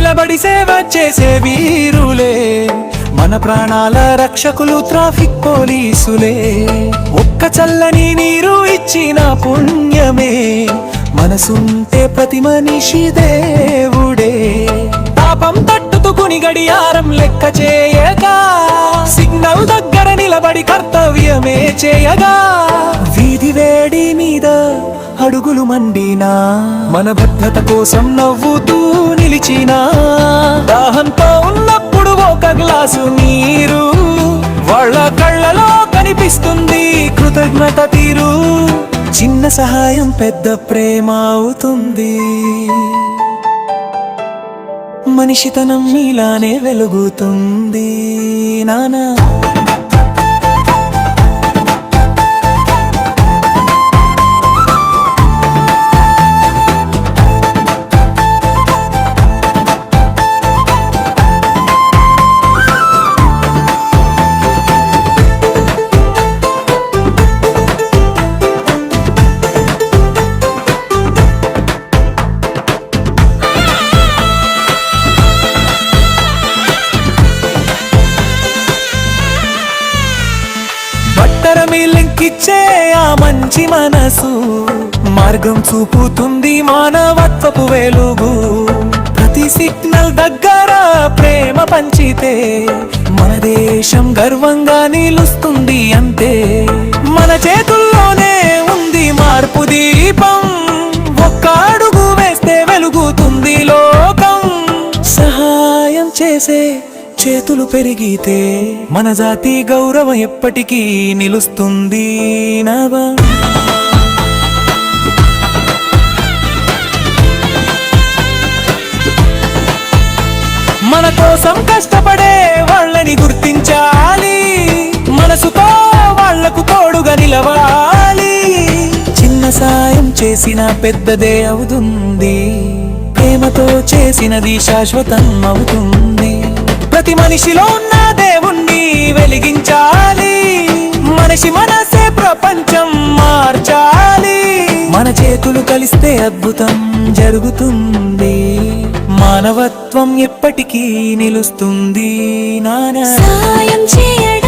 నిలబడి సేవ చేసే వీరులే, మన ప్రాణాల రక్షకులు ట్రాఫిక్ పోలీసులే. ఒక్క చల్లని నీరు ఇచ్చిన పుణ్యమే, మనసుంటే ప్రతి మనిషి దేవుడే. పాపం తట్టుకుని గడియారం లెక్క చేయగా, సిగ్నల్ దగ్గర నిలబడి కర్తవ్యమే చేయగా, వీధి వేడి మీద అడుగులు మండినా, మన భద్రత కోసం నవ్వుతూ నిలిచినా, దాహంతో ఉన్నప్పుడు ఒక గ్లాసు నీరు వాళ్ళ కళ్ళలో కనిపిస్తుంది కృతజ్ఞత తీరు. చిన్న సహాయం పెద్ద ప్రేమ అవుతుంది, మనిషితనం ఇలానే వెలుగుతుంది నానా. లింకిచ్చే ఆ మంచి మనసు, మార్గం చూపుతుంది మానవత్వపు వెలుగు. ప్రతి సిగ్నల్ దగ్గర ప్రేమ పంచితే, మన దేశం గర్వంగా నిలుస్తుంది అంతే. మన చేతుల్లోనే ఉంది మార్పు దీపం, ఒక్క అడుగు వేస్తే వెలుగుతుంది లోకం. సహాయం చేసే చేతులు పెరిగితే, మన జాతి గౌరవం ఎప్పటికీ నిలుస్తుంది నవా. మన కోసం కష్టపడే వాళ్ళని గుర్తించాలి, మనసుతో వాళ్లకు తోడుగా నిలవాలి. చిన్న సాయం చేసిన పెద్దదే అవుతుంది, ప్రేమతో చేసినది శాశ్వతం అవుతుంది. ప్రతి మనిషిలో ఉన్న దేవుణ్ణి వెలిగించాలి, మనిషి మనసే ప్రపంచం మార్చాలి. మన చేతులు కలిస్తే అద్భుతం జరుగుతుంది, మానవత్వం ఎప్పటికీ నిలుస్తుంది నానా. సాయం చేయడం